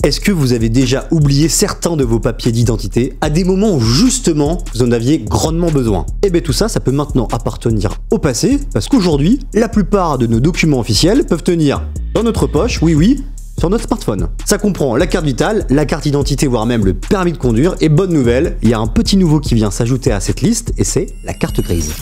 Est-ce que vous avez déjà oublié certains de vos papiers d'identité à des moments où justement vous en aviez grandement besoin? Et bien tout ça, ça peut maintenant appartenir au passé, parce qu'aujourd'hui, la plupart de nos documents officiels peuvent tenir dans notre poche, oui, sur notre smartphone. Ça comprend la carte vitale, la carte d'identité, voire même le permis de conduire, et bonne nouvelle, il y a un petit nouveau qui vient s'ajouter à cette liste, et c'est la carte grise.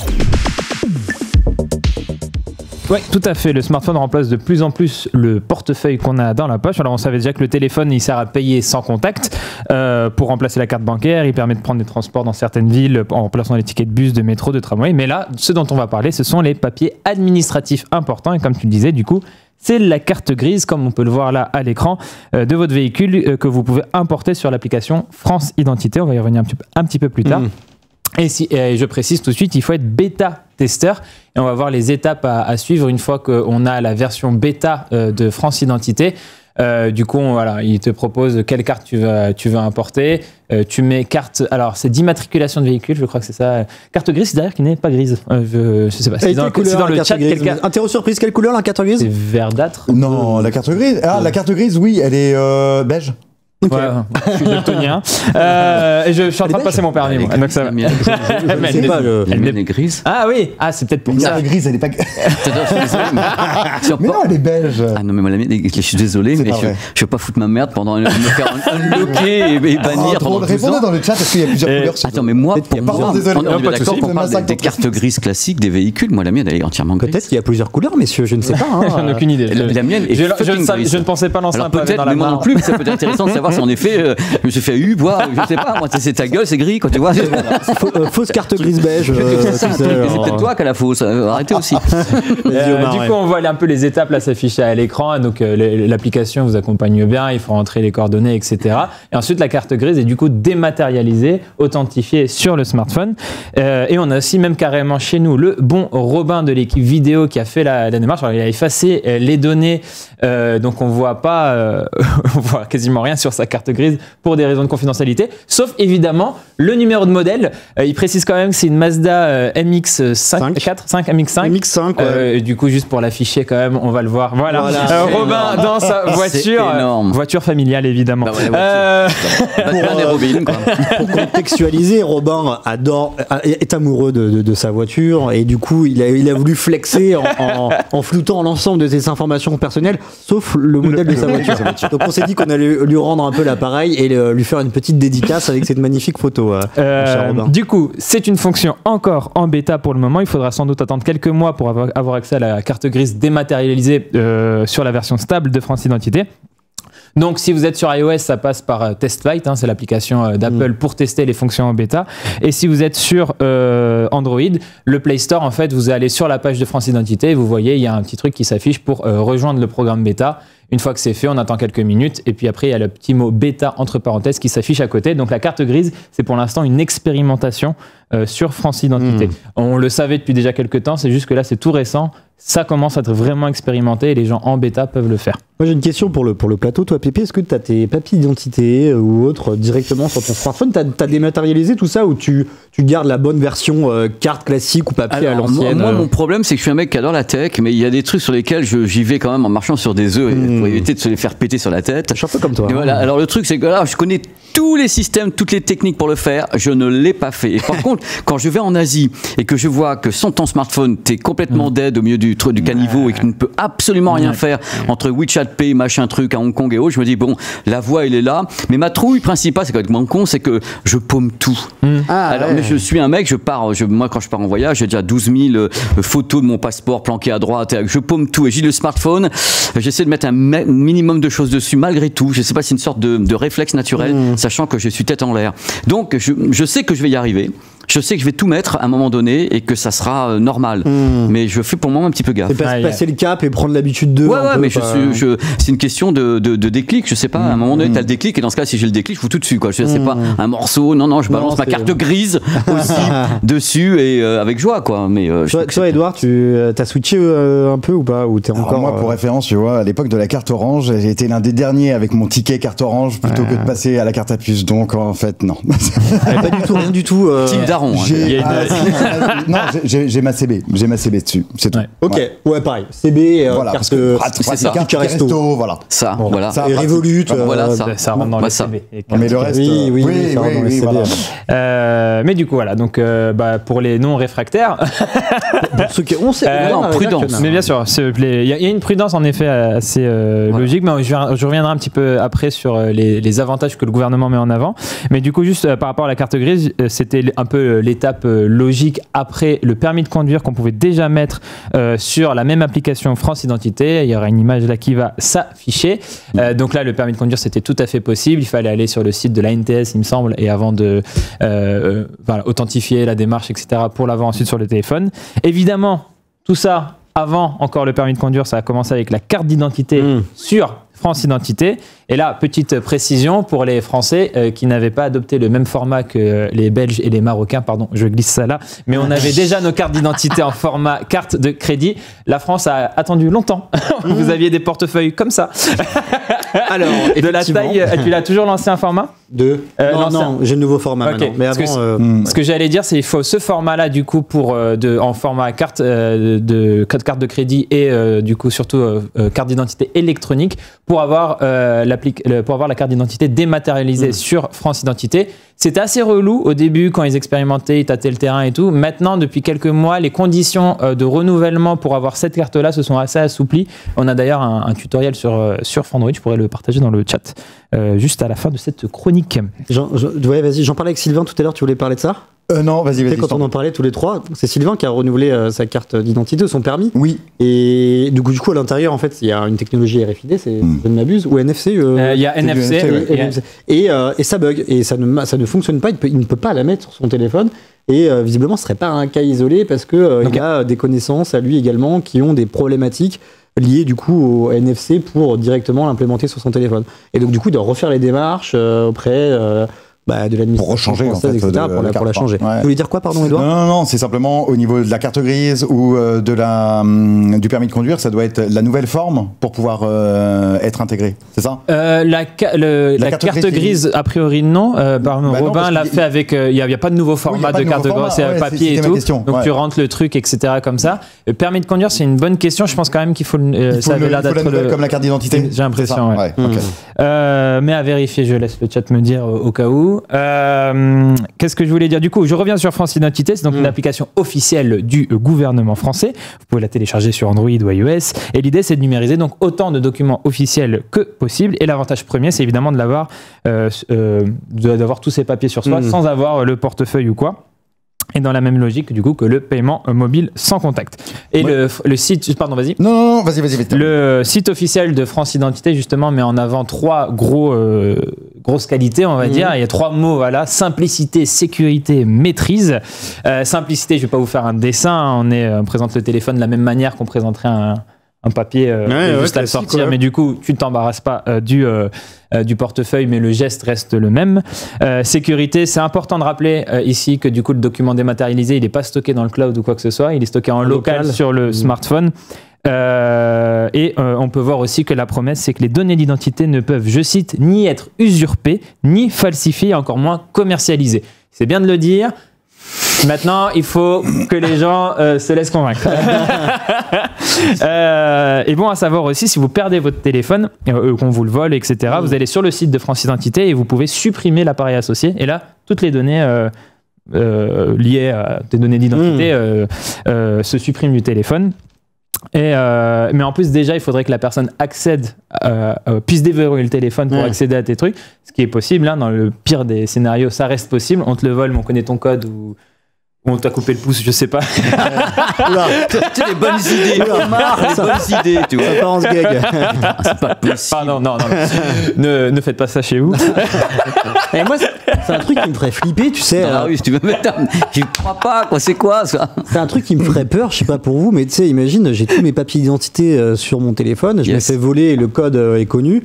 Oui, tout à fait. Le smartphone remplace de plus en plus le portefeuille qu'on a dans la poche. Alors, on savait déjà que le téléphone, il sert à payer sans contact pour remplacer la carte bancaire. Il permet de prendre des transports dans certaines villes en remplaçant les tickets de bus, de métro, de tramway. Mais là, ce dont on va parler, ce sont les papiers administratifs importants. Et comme tu le disais, du coup, c'est la carte grise, comme on peut le voir là à l'écran, de votre véhicule que vous pouvez importer sur l'application France Identité. On va y revenir un petit peu plus tard. Et je précise tout de suite, il faut être bêta-testeur et on va voir les étapes à suivre une fois qu'on a la version bêta de France Identité. Du coup, voilà, il te propose quelle carte tu veux importer. Tu mets carte, alors c'est d'immatriculation de véhicule, je crois que c'est ça. Carte grise, c'est d'ailleurs qui n'est pas grise. Je sais pas. C'est dans le chat. Interro surprise, quelle couleur la carte grise? C'est verdâtre. Non, la carte grise. Ah, la carte grise, oui, elle est beige. Okay. Ouais, je suis daltonien. Je suis en train de passer mon permis. Moi. Donc ça... Elle est grise. Ah oui, c'est peut-être pour ça. Elle est grise, elle est pas. Mais non, elle est belge. Ah non, mais moi, la mienne, je suis désolé, mais je vais pas foutre ma merde pendant me faire unlocker et bannir pendant 12 ans. Répondez dans le chat parce qu'il y a plusieurs couleurs. Attends, mais moi, on est d'accord qu'on parle des cartes grises classiques des véhicules. Moi, la mienne, elle est entièrement grise. Peut-être qu'il y a plusieurs couleurs, messieurs, je ne sais pas. J'en ai aucune idée. La mienne est je ne pensais pas lancer un pavé dans la main. Moi non plus, mais ça peut être intéressant de savoir si en effet, je me suis fait boire, je sais pas, moi, c'est ta gueule, c'est gris, quoi, tu vois. Fausse carte grise beige. C'est peut-être toi qui a la fausse, arrêtez aussi. Du coup, on voit un peu les étapes là s'afficher à l'écran, donc l'application vous accompagne bien, il faut rentrer les coordonnées, etc. Et ensuite, la carte grise est du coup dématérialisée, authentifiée sur le smartphone. Et on a aussi même carrément chez nous le bon Robin de l'équipe vidéo qui a fait la démarche. Alors, il a effacé les données, donc on voit pas, on voit quasiment rien sur sa carte grise pour des raisons de confidentialité, sauf évidemment le numéro de modèle. Il précise quand même que c'est une Mazda MX-5, MX-5. Du coup, juste pour l'afficher quand même, on va le voir. Voilà. Robin dans sa voiture familiale évidemment. Pour contextualiser, Robin est amoureux de sa voiture et du coup, il a voulu flexer en floutant l'ensemble de ses informations personnelles, sauf le modèle de sa voiture. Donc on s'est dit qu'on allait lui rendre un peu l'appareil et lui faire une petite dédicace avec cette magnifique photo. Du coup, c'est une fonction encore en bêta pour le moment. Il faudra sans doute attendre quelques mois pour avoir accès à la carte grise dématérialisée sur la version stable de France Identité. Donc, si vous êtes sur iOS, ça passe par TestFlight, c'est l'application d'Apple pour tester les fonctions en bêta. Et si vous êtes sur Android, le Play Store, en fait, vous allez sur la page de France Identité et vous voyez, il y a un petit truc qui s'affiche pour rejoindre le programme bêta. Une fois que c'est fait, on attend quelques minutes et puis après, il y a le petit mot bêta entre parenthèses qui s'affiche à côté. Donc, la carte grise, c'est pour l'instant une expérimentation sur France Identité. On le savait depuis déjà quelques temps, c'est juste que là, c'est tout récent. Ça commence à être vraiment expérimenté et les gens en bêta peuvent le faire. Moi, j'ai une question pour le plateau. Toi, Pépé, est-ce que tu as tes papiers d'identité ou autres directement sur ton smartphone? Tu as dématérialisé tout ça ou tu gardes la bonne version carte classique ou papier à l'ancienne? Moi, mon problème, c'est que je suis un mec qui adore la tech, mais il y a des trucs sur lesquels j'y vais quand même en marchant sur des œufs pour éviter de se les faire péter sur la tête. Je suis un peu comme toi. Voilà. Alors, le truc, c'est que là, je connais tous les systèmes, toutes les techniques pour le faire. Je ne l'ai pas fait. Et par contre, quand je vais en Asie et que je vois que sans ton smartphone, tu es complètement dead au milieu du caniveau et que tu ne peux absolument rien faire entre WeChat Pay, machin truc à Hong Kong et autres, je me dis, bon, la voie, elle est là. Mais ma trouille principale, c'est qu'avec mon con, c'est que je paume tout. Mais je suis un mec, moi, quand je pars en voyage, j'ai déjà 12 000 photos de mon passeport planquées à droite. Je paume tout. Et j'ai le smartphone, j'essaie de mettre un minimum de choses dessus, malgré tout. Je sais pas, c'est une sorte de réflexe naturel, sachant que je suis tête en l'air. Donc, je sais que je vais y arriver. Je sais que je vais tout mettre à un moment donné et que ça sera normal. Mais je fais pour le moment un petit peu gaffe. C'est passer le cap et prendre l'habitude de. Ouais, mais c'est une question de déclic. Je sais pas, à un moment donné, tu as le déclic et dans ce cas, si j'ai le déclic, je fous tout dessus. Quoi. Je sais pas, un morceau, je balance ma carte grise aussi dessus et avec joie. Quoi. Mais, toi, Edouard, tu as switché un peu ou pas ou t'es encore, moi, pour référence, tu vois, à l'époque de la carte orange, j'ai été l'un des derniers avec mon ticket carte orange plutôt que de passer à la carte à puce. Donc, en fait, non. Pas du tout, rien du tout. daron. J'ai ma CB. J'ai ma CB dessus. C'est tout. Ouais. Ok, ouais, pareil. CB, Voilà, carte, c'est ça. carte resto. voilà. Ça, Bon, voilà. ça, et Revolut. Voilà, Ça rentre dans Bah, le ça. CV. Mais le reste. Oui, ça rentre dans les CB. voilà. Mais du coup, voilà. Donc, pour les non-réfractaires, Pour ceux qui ont, c'est non, prudence. mais bien sûr, s'il vous plaît, il y a une prudence en effet assez logique, mais je reviendrai un petit peu après sur les avantages que le gouvernement met en avant. Mais du coup, juste par rapport à la carte grise, c'était un peu l'étape logique après le permis de conduire qu'on pouvait déjà mettre sur la même application France Identité. Il y aura une image là qui va s'afficher. Donc là, le permis de conduire, c'était tout à fait possible. Il fallait aller sur le site de l'ANTS, il me semble, et avant de authentifier la démarche, etc., pour l'avoir ensuite sur le téléphone. Évidemment, tout ça, avant encore le permis de conduire, ça a commencé avec la carte d'identité sur France Identité. Et là, petite précision pour les Français qui n'avaient pas adopté le même format que les Belges et les Marocains, pardon, je glisse ça là, mais on avait déjà nos cartes d'identité en format carte de crédit. La France a attendu longtemps. Vous aviez des portefeuilles comme ça. Alors, De la taille, tu l'as toujours lancé un format non, j'ai le nouveau format Ok, maintenant. Mais parce avant, Ce que j'allais dire, c'est qu'il faut ce format-là, du coup, en format carte de crédit et du coup, surtout carte d'identité électronique pour avoir la carte d'identité dématérialisée sur France Identité. C'était assez relou au début quand ils expérimentaient, ils tâtaient le terrain et tout. Maintenant, depuis quelques mois, les conditions de renouvellement pour avoir cette carte-là se sont assez assouplies. On a d'ailleurs un tutoriel sur Frandroid, je pourrais le partager dans le chat juste à la fin de cette chronique. ouais, vas-y, j'en parlais avec Sylvain tout à l'heure, tu voulais parler de ça? Non, vas-y. Tu sais, quand on en parlait tous les trois, c'est Sylvain qui a renouvelé sa carte d'identité, son permis. Oui. Et du coup, à l'intérieur, en fait, il y a une technologie RFID, je ne m'abuse, ou NFC. Il y a NFC. Et ça bug, et ça ne fonctionne pas, il ne peut pas la mettre sur son téléphone. Et visiblement, ce ne serait pas un cas isolé parce que il y a des connaissances à lui également qui ont des problématiques liées du coup au NFC pour directement l'implémenter sur son téléphone. Et donc du coup, il doit refaire les démarches auprès de l'administration pour rechanger française, en fait, etc., pour la changer. Ouais. Vous voulez dire quoi, pardon, Edouard? Non, c'est simplement au niveau de la carte grise ou du permis de conduire, ça doit être la nouvelle forme pour pouvoir être intégré, c'est ça? La carte grise, a priori, non. Robin l'a fait avec. Il n'y a pas de nouveau format de carte grise, c'est papier et tout. Donc tu rentres le truc, etc. comme ça. Le permis de conduire, c'est une bonne question. Je pense quand même qu'il faut. Ça avait l'air d'être comme la carte d'identité. J'ai l'impression, ouais. Okay. Mais à vérifier, je laisse le chat me dire au cas où. Qu'est-ce que je voulais dire? Du coup, je reviens sur France Identité. C'est donc une application officielle du gouvernement français. Vous pouvez la télécharger sur Android ou iOS. Et l'idée, c'est de numériser donc autant de documents officiels que possible. Et l'avantage premier, c'est évidemment de d'avoir tous ces papiers sur soi sans avoir le portefeuille ou quoi. Et dans la même logique, du coup, que le paiement mobile sans contact. Et le site... Pardon, vas-y. Non, vas-y. Le site officiel de France Identité, justement, met en avant trois grosses qualités, on va dire. Il y a 3 mots, voilà. Simplicité, sécurité, maîtrise. Simplicité, je ne vais pas vous faire un dessin. On présente le téléphone de la même manière qu'on présenterait un papier juste à le sortir, mais du coup tu ne t'embarrasses pas du portefeuille, mais le geste reste le même. Sécurité, c'est important de rappeler ici que du coup le document dématérialisé, il n'est pas stocké dans le cloud ou quoi que ce soit, il est stocké en local sur le smartphone. On peut voir aussi que la promesse, c'est que les données d'identité ne peuvent, je cite, ni être usurpées, ni falsifiées, encore moins commercialisées. C'est bien de le dire. Maintenant, il faut que les gens se laissent convaincre. Et bon à savoir aussi, si vous perdez votre téléphone, qu'on vous le vole, etc., vous allez sur le site de France Identité et vous pouvez supprimer l'appareil associé. Et là, toutes les données liées à des données d'identité se suppriment du téléphone. Mais en plus, déjà, il faudrait que la personne puisse déverrouiller le téléphone pour accéder à tes trucs, ce qui est possible. Dans le pire des scénarios, ça reste possible. On te le vole, mais on connaît ton code ou on t'a coupé le pouce, je sais pas. Tu as les bonnes idées. Les bonnes idées, tu vois. Ça part en ce gag. C'est pas possible. Pardon, non. Ne faites pas ça chez vous. Et moi, c'est un truc qui me ferait flipper, tu sais. Si tu veux mettre je crois pas, quoi. C'est quoi ça? C'est un truc qui me ferait peur, je sais pas pour vous, mais tu sais, imagine, j'ai tous mes papiers d'identité sur mon téléphone, je me fais voler et le code est connu.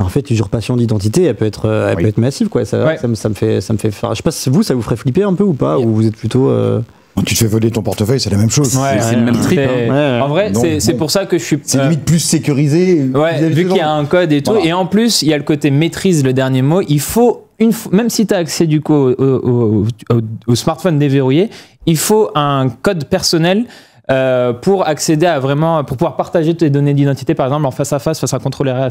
En fait, l'usurpation d'identité, elle peut être massive, quoi. Ça me fait faire. Je sais pas si vous, ça vous ferait flipper un peu ou pas, ou vous êtes plutôt. Tu te fais voler ton portefeuille, c'est la même chose. C'est le même trip. En vrai, c'est pour ça que je suis. C'est limite plus sécurisé. Vu qu'il y a un code et tout. Voilà. Et en plus, il y a le côté maîtrise, le dernier mot. Il faut même si tu as accès du coup au smartphone déverrouillé, il faut un code personnel pour accéder à vraiment, pour pouvoir partager tes données d'identité, par exemple en face à face, face à un contrôleur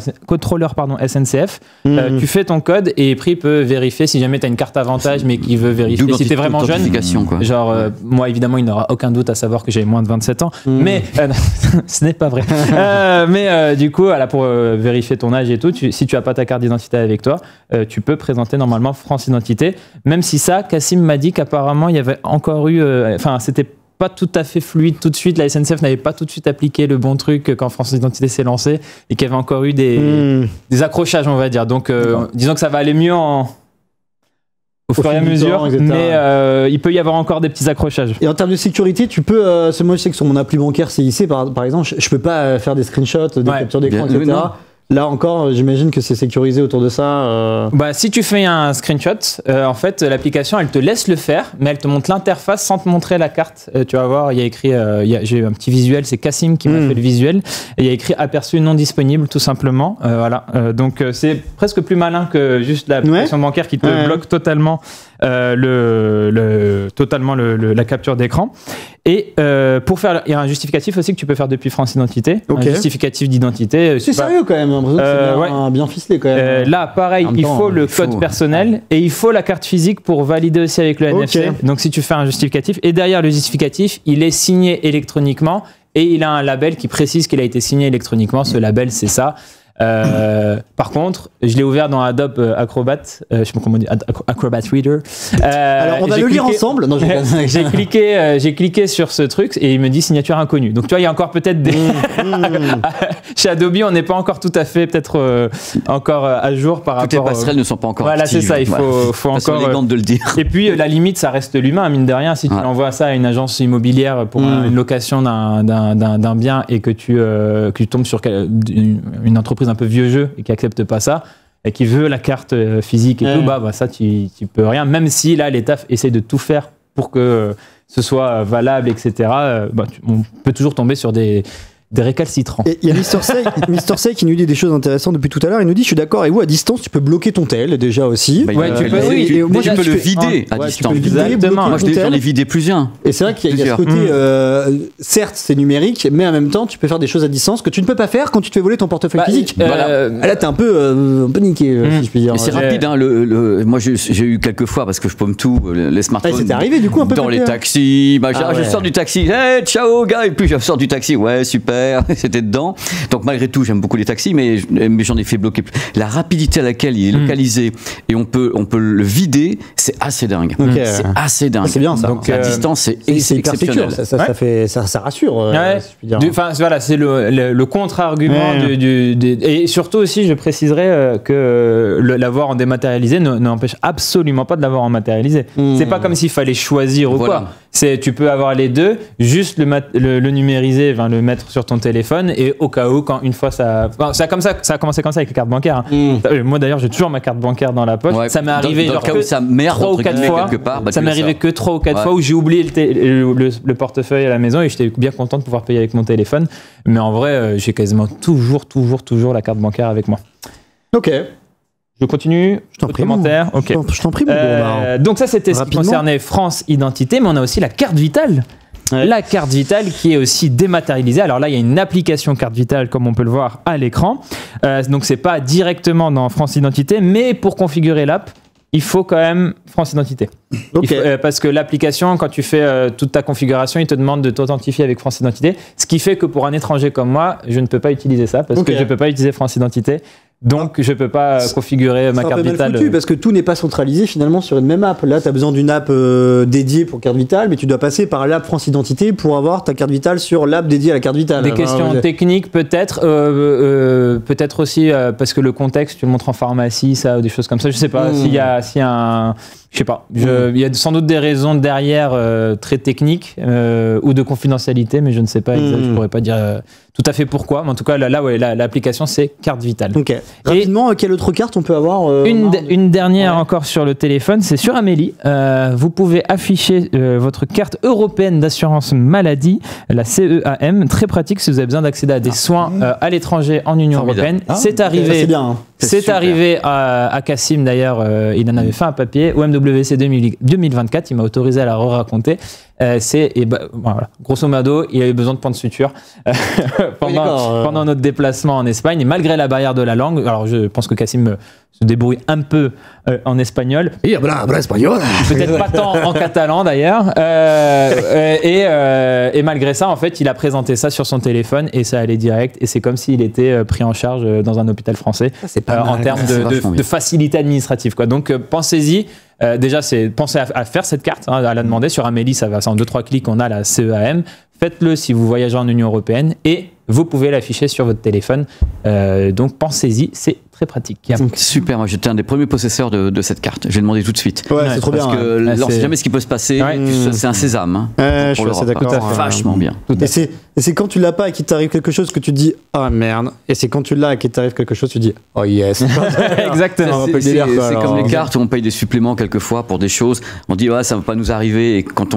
SNCF. Tu fais ton code et Pri peut vérifier si jamais tu as une carte avantage, mais qui veut vérifier si tu es vraiment jeune. Quoi. Genre, moi évidemment, il n'aura aucun doute à savoir que j'ai moins de 27 ans, mais ce n'est pas vrai. Mais du coup, voilà, pour vérifier ton âge et tout, si tu n'as pas ta carte d'identité avec toi, tu peux présenter normalement France Identité. Même si ça, Cassim m'a dit qu'apparemment, il y avait encore eu, c'était pas tout à fait fluide tout de suite. La SNCF n'avait pas tout de suite appliqué le bon truc quand France Identité s'est lancé et qu'il y avait encore eu des accrochages, on va dire. Donc, disons que ça va aller mieux au fur et à mesure, mais il peut y avoir encore des petits accrochages. Et en termes de sécurité, tu peux, moi je sais que sur mon appli bancaire CIC par exemple, je peux pas faire des screenshots, des captures d'écran, etc. Là encore, j'imagine que c'est sécurisé autour de ça. Si tu fais un screenshot, en fait, l'application, elle te laisse le faire, mais elle te montre l'interface sans te montrer la carte. Tu vas voir, il y a écrit, j'ai un petit visuel, c'est Cassim qui m'a fait le visuel, et il y a écrit aperçu non disponible, tout simplement. Voilà. Donc, c'est presque plus malin que juste l'application bancaire qui te bloque totalement la capture d'écran. Et pour faire, il y a un justificatif aussi que tu peux faire depuis France Identité. Un justificatif d'identité. C'est sérieux quand même. C'est bien ficelé quand même. Là, pareil, il faut le code personnel et il faut la carte physique pour valider aussi avec le NFC. Donc, si tu fais un justificatif, et derrière le justificatif, il est signé électroniquement et il a un label qui précise qu'il a été signé électroniquement. Ce label, c'est ça. Par contre, je l'ai ouvert dans Adobe Acrobat, je sais pas comment on dit, Acrobat Reader. Alors on va le lire ensemble. Non, j'ai cliqué sur ce truc et il me dit signature inconnue. Donc tu vois, il y a encore peut-être des. Chez Adobe, on n'est pas encore tout à fait peut-être encore à jour par Toutes rapport. Les passerelles ne sont pas encore. Voilà, c'est ça. Il faut encore. Élégante de le dire. Et puis la limite, ça reste l'humain, mine de rien. Si tu envoies ça à une agence immobilière pour une location d'un bien et que tu tombes sur une entreprise un peu vieux jeu et qui accepte pas ça et qui veut la carte physique et tout, ça tu peux rien, même si là l'État essaie de tout faire pour que ce soit valable, etc. On peut toujours tomber sur des récalcitrants. Il y a Mister Say qui nous dit des choses intéressantes depuis tout à l'heure. Il nous dit, je suis d'accord avec vous, à distance tu peux bloquer ton tel déjà aussi. Tu peux le vider à distance. Moi je l'ai vidé plusieurs. Et c'est vrai qu'il y a ce côté, certes c'est numérique, mais en même temps tu peux faire des choses à distance que tu ne peux pas faire quand tu te fais voler ton portefeuille physique. Là t'es un peu niqué, si je puis dire. C'est rapide, hein, moi j'ai eu quelques fois, parce que je paume tout, les smartphones. C'était arrivé du coup un peu dans les taxis, je sors du taxi, hey, ciao gars, et puis je sors du taxi, ouais super. C'était dedans. Donc malgré tout, j'aime beaucoup les taxis, mais j'en ai fait bloquer. La rapidité à laquelle il est localisé et on peut le vider, c'est assez dingue. C'est assez dingue. C'est bien ça. Donc à distance, c'est exceptionnel. Ça rassure. Si je puis dire. Enfin voilà, c'est le contre-argument et surtout aussi, je préciserai que l'avoir en dématérialisé n'empêche absolument pas de l'avoir en matérialisé. C'est pas comme s'il fallait choisir ou quoi. Tu peux avoir les deux, juste le numériser, le mettre sur ton téléphone, et au cas où, une fois ça a commencé comme ça avec les cartes bancaires. Moi d'ailleurs, j'ai toujours ma carte bancaire dans la poche. Ça m'est arrivé dans le cas où ça merde 3 ou 4 fois. Ça m'est arrivé que 3 ou 4 fois où j'ai oublié le portefeuille à la maison et j'étais bien content de pouvoir payer avec mon téléphone. Mais en vrai, j'ai quasiment toujours la carte bancaire avec moi. Ok. Je continue. Je t'en prie. Commentaire. Ok. Je t'en prie, donc ça, c'était ce qui concernait France Identité, mais on a aussi la carte vitale. La carte vitale qui est aussi dématérialisée. Alors là, il y a une application carte vitale, comme on peut le voir à l'écran. Donc c'est pas directement dans France Identité, mais pour configurer l'app, il faut quand même France Identité. Parce que l'application, quand tu fais toute ta configuration, il te demande de t'authentifier avec France Identité. Ce qui fait que pour un étranger comme moi, je ne peux pas utiliser ça parce que je ne peux pas utiliser France Identité. Donc, je ne peux pas configurer ma carte vitale. C'est un peu mal foutu parce que tout n'est pas centralisé finalement sur une même app. Là, tu as besoin d'une app dédiée pour carte vitale, mais tu dois passer par l'app France Identité pour avoir ta carte vitale sur l'app dédiée à la carte vitale. Des questions techniques peut-être, peut-être aussi parce que le contexte, tu le montres en pharmacie, ça, ou des choses comme ça. Je ne sais pas s'il y a un... Je sais pas. Il y a sans doute des raisons derrière très techniques ou de confidentialité, mais je ne sais pas exactement. Je pourrais pas dire tout à fait pourquoi. Mais en tout cas, l'application, c'est carte vitale. Rapidement, quelle autre carte on peut avoir une dernière encore sur le téléphone, c'est sur Amélie. Vous pouvez afficher votre carte européenne d'assurance maladie, la CEAM. Très pratique si vous avez besoin d'accéder à des soins à l'étranger en Union européenne. C'est arrivé. C'est bien. C'est super. arrivé à Cassim d'ailleurs, il en avait fait un papier. Au MWC 2024, il m'a autorisé à la raconter. Voilà, grosso modo, il avait besoin de points de suture pendant notre déplacement en Espagne. Et malgré la barrière de la langue, alors je pense que Cassim se débrouille un peu en espagnol. Et habla espagnol. Peut-être pas tant en catalan d'ailleurs. Et malgré ça, en fait, il a présenté ça sur son téléphone et ça allait direct. Et c'est comme s'il était pris en charge dans un hôpital français en termes de facilité administrative, quoi. Donc pensez-y. Déjà, pensez à faire cette carte, hein, à la demander sur Amélie. Ça va, c'est en 2-3 clics. On a la CEAM. Faites-le si vous voyagez en Union européenne et vous pouvez l'afficher sur votre téléphone. Donc pensez-y, c'est très pratique. Super, moi j'étais un des premiers possesseurs de cette carte. Je vais demander tout de suite. Ouais, c'est trop bien. Parce que on sait jamais ce qui peut se passer. Ouais. C'est un sésame. Hein, je suis assez d'accord. Vachement bien. Et c'est quand tu l'as pas et qu'il t'arrive quelque chose que tu te dis ah merde. Et c'est quand tu l'as et qu'il t'arrive quelque chose, tu dis oh yes. Exactement. C'est comme les cartes où on paye des suppléments quelquefois pour des choses. On dit ouais, ça va pas nous arriver. Et quand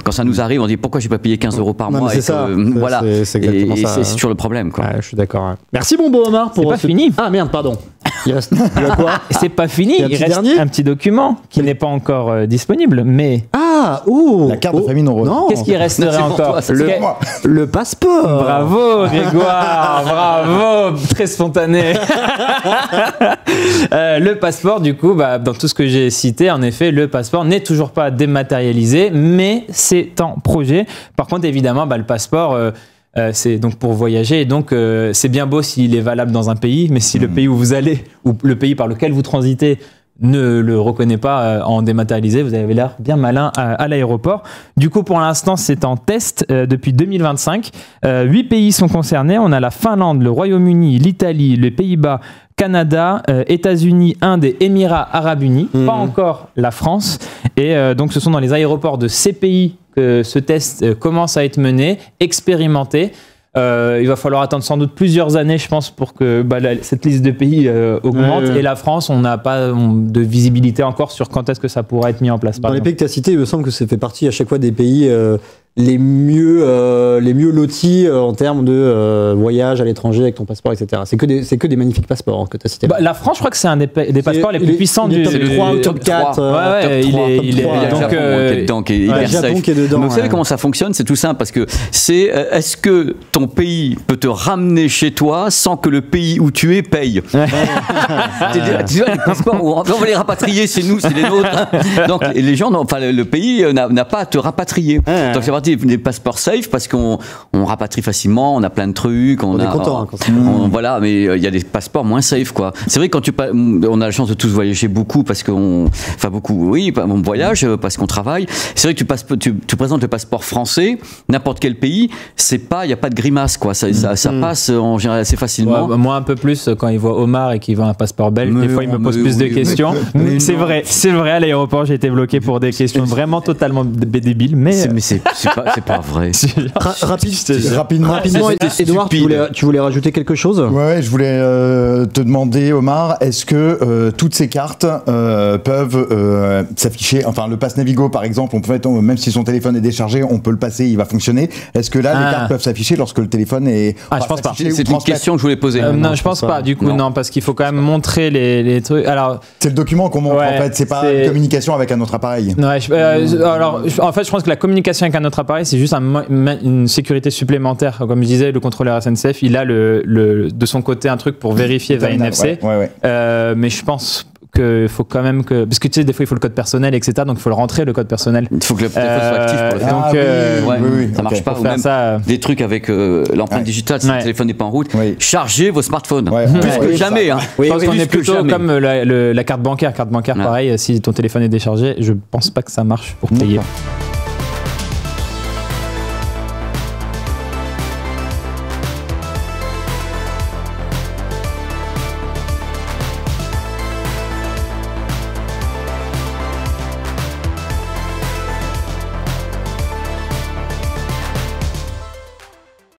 ça nous arrive, on dit pourquoi j'ai pas payé 15 € par mois. C'est ça. Voilà. C'est exactement ça. C'est toujours le problème, quoi. Ouais, je suis d'accord. Ouais. Merci mon beau Omar pour. C'est pas fini. Ah merde, pardon. Il reste quoi? C'est pas fini. Il y a un Il petit reste dernier un petit document qui n'est pas encore disponible, mais La carte de famille non. Non. qu'est-ce qui resterait c'est pour encore? toi, ça, Le, c'est Le passeport. Bravo Grégoire, bravo, très spontané. Le passeport, du coup, dans tout ce que j'ai cité, en effet, le passeport n'est toujours pas dématérialisé, mais c'est en projet. Par contre, évidemment, le passeport, c'est donc pour voyager, et donc c'est bien beau s'il est valable dans un pays, mais si le pays où vous allez, ou le pays par lequel vous transitez, ne le reconnaît pas en dématérialisé, vous avez l'air bien malin à l'aéroport. Du coup, pour l'instant, c'est en test depuis 2025. 8 pays sont concernés. On a la Finlande, le Royaume-Uni, l'Italie, les Pays-Bas, Canada, États-Unis, Inde et Émirats Arabes Unis. Pas encore la France. Et donc, ce sont dans les aéroports de ces pays que ce test commence à être mené, expérimenté. Il va falloir attendre sans doute plusieurs années, je pense, pour que cette liste de pays augmente. Et la France, on n'a pas de visibilité encore sur quand est-ce que ça pourra être mis en place. Dans les pays que tu as cités, il me semble que ça fait partie à chaque fois des pays les mieux lotis en termes de voyage à l'étranger avec ton passeport, etc. C'est que des magnifiques passeports que tu as cités. La France, je crois que c'est un des passeports les plus puissants du top 3 ou top 4. Ouais, il est Il y a le Japon qui est dedans, qui est hyper Japon safe. qui est dedans, Mais vous savez ouais. comment ça fonctionne? C'est tout simple, parce que c'est est-ce que ton pays peut te ramener chez toi sans que le pays où tu es paye? Tu vois, les passeports, on va les rapatrier, c'est nous, c'est les nôtres. Donc les gens, le pays n'a pas à te rapatrier. Donc c'est parti des passeports safe, parce qu'on rapatrie facilement, on a plein de trucs, on est a, content, quand voilà, mais il y a des passeports moins safe, quoi. C'est vrai que quand on a la chance de tous voyager beaucoup, parce qu'on, on voyage parce qu'on travaille. C'est vrai que tu présentes le passeport français, n'importe quel pays, il n'y a pas de grimace, quoi. Ça passe en général assez facilement. Ouais, moi un peu plus quand il voit Omar et qu'il voit un passeport belge, des fois il me pose plus de questions. C'est vrai, à l'aéroport j'ai été bloqué pour des questions vraiment totalement débiles, mais C'est pas vrai. rapidement, Edouard, tu voulais rajouter quelque chose? Ouais, je voulais te demander, Omar, est-ce que toutes ces cartes peuvent s'afficher, enfin le pass Navigo par exemple, on peut même si son téléphone est déchargé, on peut le passer, il va fonctionner. Est-ce que là, les cartes peuvent s'afficher lorsque le téléphone est... je pense pas. C'est une question que je voulais poser. Non, je pense pas. Du coup, non, parce qu'il faut quand même montrer les trucs. Alors, c'est le document qu'on montre, Ouais, en fait, c'est pas une communication avec un autre appareil. ouais, en fait, je pense que la communication avec un autre appareil, c'est juste une sécurité supplémentaire. Comme je disais, le contrôleur SNCF, il a de son côté un truc pour vérifier via NFC. Ouais. Mais je pense qu'il faut quand même que... Parce que tu sais, des fois, il faut le code personnel, etc. Donc, il faut le rentrer, le code personnel. Il faut que le téléphone soit actif pour le faire. Donc, ça marche pas. pour Ou faire même ça... des trucs avec l'empreinte digitale, si le téléphone n'est pas en route. Chargez vos smartphones. Plus que jamais. Hein. Je pense qu'on est plutôt jamais. comme la carte bancaire. Carte bancaire, pareil, si ton téléphone est déchargé, je pense pas que ça marche pour payer.